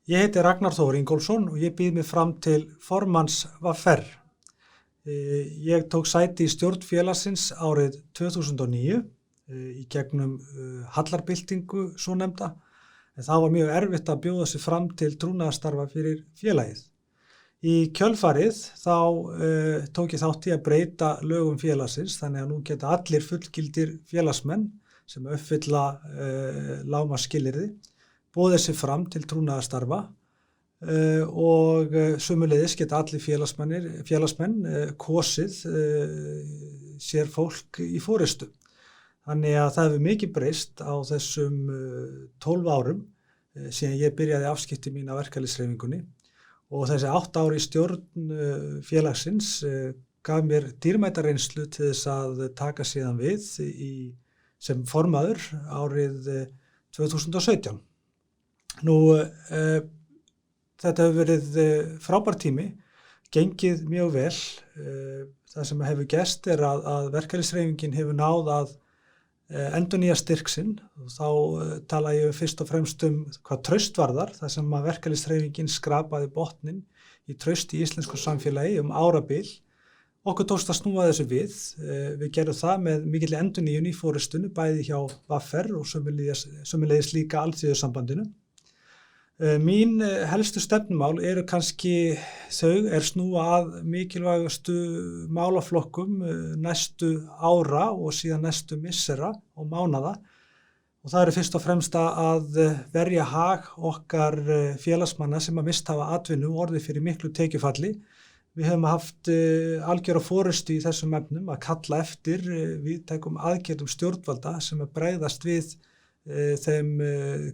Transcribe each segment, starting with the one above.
Ég heiti Ragnar Þór Ingólfsson og ég býð mig fram til formanns VR. Ég tók sæti í stjórn félagsins árið 2009 í gegnum hallarbyltingu svonefnda, en það var mjög erfitt að bjóða sig fram til trúnaðarstarfa fyrir félagið. Í kjölfarið þá tók ég þátt í að breyta lögum félagsins, þannig að nú geta allir fullgildir félagsmenn sem uppfylla lágmarksskilyrði boðið sig fram til trúnaðarstarfa og sömuleiðis geta allir félagsmenn kosið sér fólk í forystu. Þannig að það hefur mikið breyst á þessum 12 árum síðan ég byrjaði afskipti mín af verkalýðshreyfingunni og þessi 8 ár í stjórn félagsins gaf mér dýrmæta reynslu til þess að taka síðan við sem formaður árið 2017. Þetta hefur verið frábær tími, gengið mjög vel. Það sem hefur gerst að verkalýðshreyfingin hefur náð að endurnýja styrk sinn. Þá tala ég fyrst og fremst hvað traust varðar, það sem að verkalýðshreyfingin skrapaði botninn í traust í íslensku samfélagi árabil. Okkur tókst að snúa þessu við. Við gerðum það með mikilli endurnýjun í forystunni, bæði hjá VR og sömuleiðis líka Alþýðusambandinu. Mín helstu stefnumál eru kannski snúa að mikilvægustu málaflokkum næstu ára og síðan næstu missera og mánaða. Og það eru fyrst og fremst að verja hag okkar félagsmanna sem að mist hafa atvinnu og orðið fyrir miklu tekjufalli. Við höfum haft algjöra forystu í þessum efnum að kalla eftir víðtækum aðgerðum stjórnvalda sem að bregðast við þeim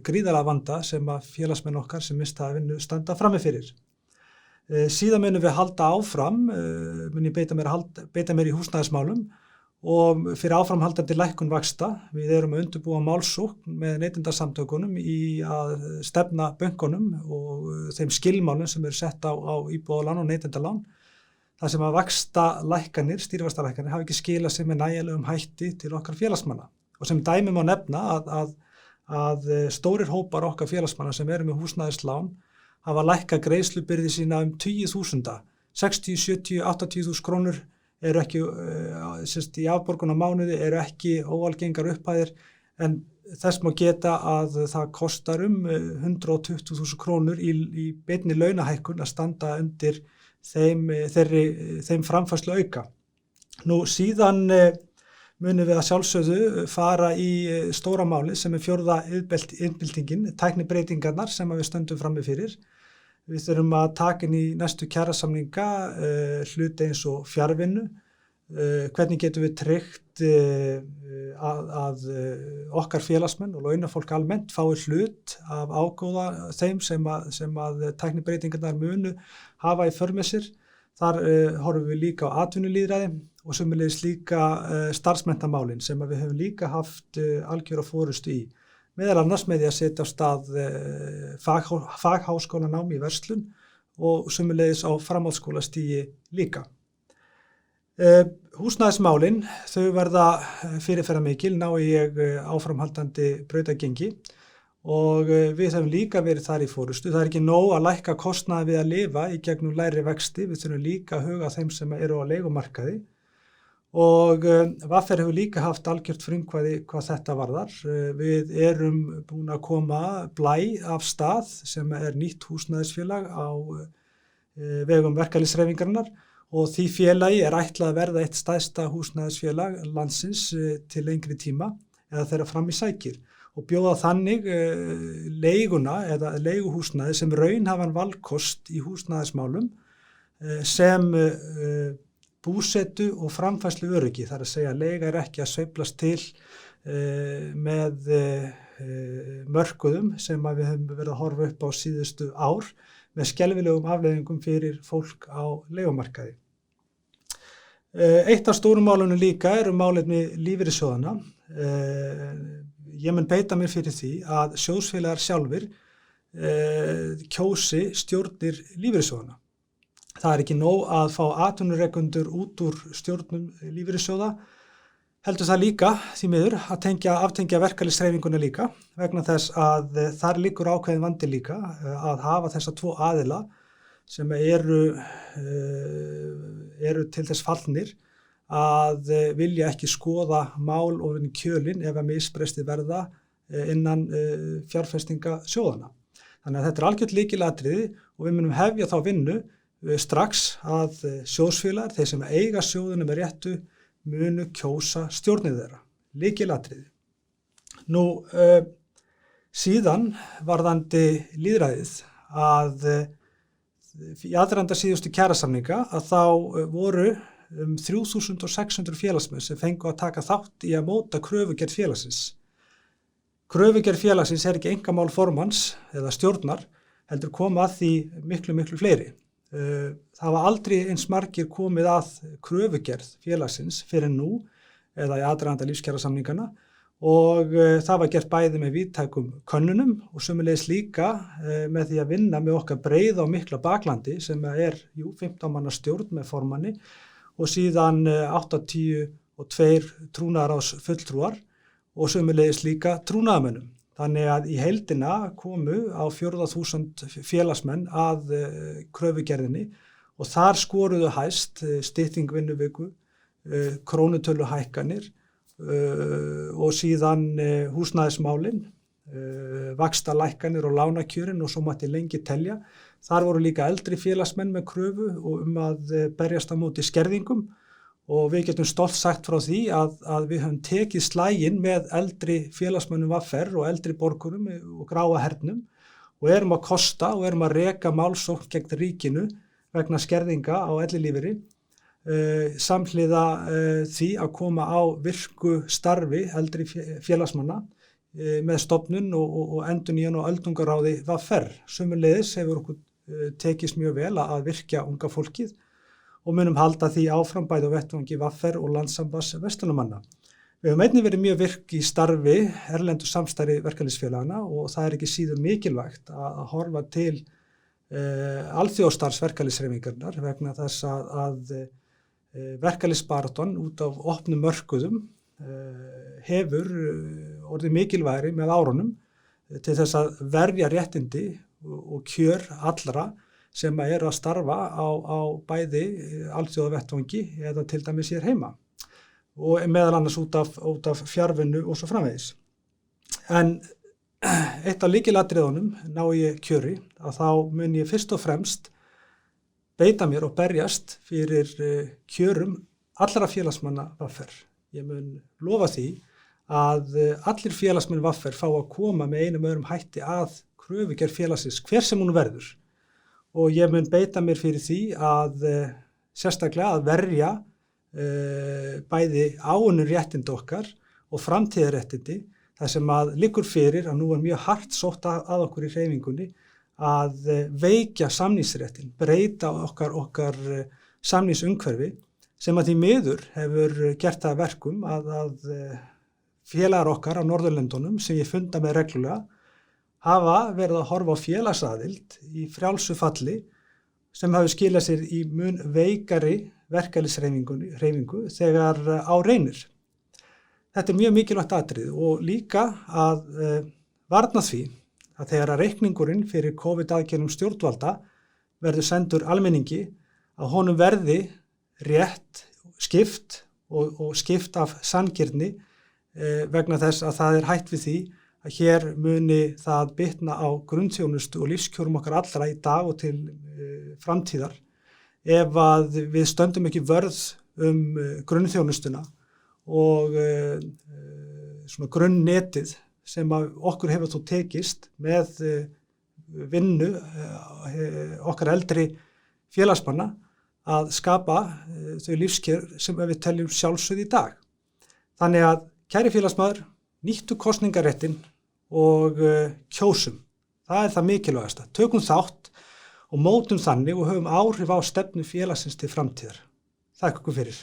gríðarlega vanda sem að félagsmenn okkar sem mista vinnu standa frammi fyrir. Síðan munum við halda áfram, mun ég beita mér í húsnæðismálum og fyrir áframhaldandi lækkun vaxta. Við erum að undirbúa málsókn með neytendasamtökunum í að stefna bönkunum og þeim skilmálum sem eru sett á íbúðalán og neytendalán. Það sem að vaxtalækkanir, stýrivaxtalækkanir hafa ekki skilað sér með nægilegum hætti til okkar félagsmanna. Og sem dæmi má nefna að stórir hópar okkar félagsmanna sem eru með húsnæðislán hafa lækkað greiðslubyrði sína 10.000, 60, 70, 80.000 krónur eru ekki, í afborgun á mánuði eru ekki óalgengar upphæðir, en þess má geta að það kostar 120.000 krónur í beinni launahækkun að standa undir þeim framfærslu auka. Nú síðan munum við að sjálfsögðu fara í stóra máli sem 4. iðnbyltingin, tæknibreytingarnar sem við stöndum frammi fyrir. Við þurfum að taka inn í næstu kjarasamninga hluti eins og fjarvinnu. Hvernig getum við tryggt að okkar félagsmenn og launafólk almennt fái hlut af ágóða þeim sem að tæknibreytingarnar munu hafa í för með sér. Þar horfum við líka á atvinnulýðræði og sömuleiðis líka starfsmenntamálin sem við höfum líka haft algjöra forystu í. Meðal annars með því að setja af stað fagháskólanám í verslun og sömuleiðis á framhaldsskólastigi líka. Húsnæðismálin, þau verða fyrirferðarmikil, nái ég áframhaldandi brautargengi og við höfum líka verið þar í forystu. Það ekki nóg að lækka kostnaði við að lifa í gegnum lægri vexti, við þurfum líka að huga þeim sem eru á leigumarkaði og VR hefur líka haft algjört frumkvæði hvað þetta varðar. Við erum búin að koma Blæ af stað sem nýtt húsnæðisfélag á vegum verkalýðshreyfingarinnar og því félagi ætlað að verða eitt stærsta húsnæðisfélag landsins til lengri tíma eða þegar fram í sækir og bjóða þannig leiguna eða leiguhúsnæði sem raunhæfan valkost í húsnæðismálum sem búsetu og framfærslu öryggi. Það að segja að leiga ekki að sveiflast til með mörkuðum sem við höfum verið að horfa upp á síðustu ár með skelfilegum afleiðingum fyrir fólk á leigumarkaði. Eitt af stórum málunum líka eru málefni lífeyrissjóðanna. Ég mun beita mér fyrir því að sjóðsfélagar sjálfir kjósi stjórnir lífeyrissjóðanna. Það ekki nóg að fá atvinnurekendur út úr stjórnum lífeyrissjóða. heldur það líka því miður að aftengja verkalýðshreyfinguna líka vegna þess að þar liggur ákveðin vandi líka að hafa þessa tvo aðila sem eru til þess fallnir að vilja ekki skoða mál ofan í kjölinn ef að misbresti verða innan fjárfestingasjóðana. Þannig að þetta algjört lykilatriði og við munum hefja þá vinnu strax að sjóðsfélagar, þeir sem eiga sjóðuna með réttu, munu kjósa stjórnir þeirra. Lykilatriði. Nú, síðan varðandi lýðræðið að í aðdraganda síðustu kjarasamninga að þá voru 3.600 félagsmenn sem fengu að taka þátt í að móta kröfugerð félagsins. Kröfugerð félagsins ekki einkamál formanns eða stjórnar, heldur koma að því miklu fleiri. Það hafa aldrei eins margir komið að kröfugerð félagsins fyrir nú eða í aðdraganda lífskjarasamningana og það var gert bæði með víðtækum könnunum og sömuleiðis líka með því að vinna með okkar breiða og mikla baklandi sem 15 manna stjórn með formanni og síðan 82 trúnaðarráðs fulltrúar og sömuleiðis líka trúnaðarmönnum. Þannig að í heildina komu á 4.000 félagsmenn að kröfugerðinni og þar skoruðu hæst stytting vinnuviku, krónutöluhækkanir og síðan húsnæðismálin, vaxtalækkanir og lánakjörin og svo mætti lengi telja. Þar voru líka eldri félagsmenn með kröfu og að berjast á móti skerðingum og við getum stolt sagt frá því að við höfum tekið slaginn með eldri félagsmönnum VR og eldri borgurum og gráa hernum og erum að kosta og erum að reka málsókn gegn ríkinu vegna skerðinga á ellilífeyri samhliða því að koma á virku starfi eldri félagsmanna með stofnun og endurnýjun og öldungaráði VR. Sömuleiðis hefur okkur tekist mjög vel að virkja unga fólkið og munum halda því áfram bæði á vettvangi VR og Landssambands verslunarmanna. Við höfum einnig verið mjög virk í starfi erlendu samstarfi verkalýðsfélagana og það ekki síður mikilvægt að horfa til alþjóðastarfs verkalýðshreyfingarinnar vegna þess að verkalýðsbaráttan út af opnum mörkuðum hefur orðið mikilvægri með árunum til þess að verja réttindi og kjör allra sem eru að starfa á bæði alþjóðavettvangi eða til dæmis hér heima og meðal annars út af fjarvinnu og svo framvegis. En eitt af lykilatriðunum ná ég kjöri að þá mun ég fyrst og fremst beita mér og berjast fyrir kjörum allra félagsmanna VR. Ég mun lofa því að allir félagsmenn VR fá að koma með einum öðrum hætti að kröfugerð félagsins hver sem hún verður. Og ég mun beita mér fyrir því að sérstaklega að verja bæði áunnur réttindi okkar og framtíðarréttindi þar sem að liggur fyrir að nú mjög hart sótt að okkur í hreyfingunni að veikja samningsréttin, breyta okkar samningsumhverfi sem að því miður hefur gert það verkum að félagar okkar á Norðurlöndunum sem ég funda með reglulega hafa verið að horfa á félagsaðild í frjálsu falli sem hafi skilað sér í mun veikari verkalýðshreyfingu þegar á reynir. Þetta mjög mikilvægt atriði og líka að varna því að þegar að reikningurinn fyrir COVID-aðgerðum stjórnvalda verður sendur almenningi að honum verði rétt skipt og skipt af sanngirni vegna þess að það hætt við því að hér muni það bitna á grunnþjónustu og lífskjörum okkar allra í dag og til framtíðar ef að við stöndum ekki vörð grunnþjónustuna og svona grunnnetið sem að okkur hefur þó tekist með vinnu okkar eldri félagsmanna að skapa þau lífskjör sem við teljum sjálfsögð í dag. Þannig að kæri félagsmaður, nýttu kosningaréttin og kjósum. Það það mikilvægasta. Tökum þátt og mótum þannig og höfum áhrif á stefnu félagsins til framtíðar. Þakka ykkur fyrir.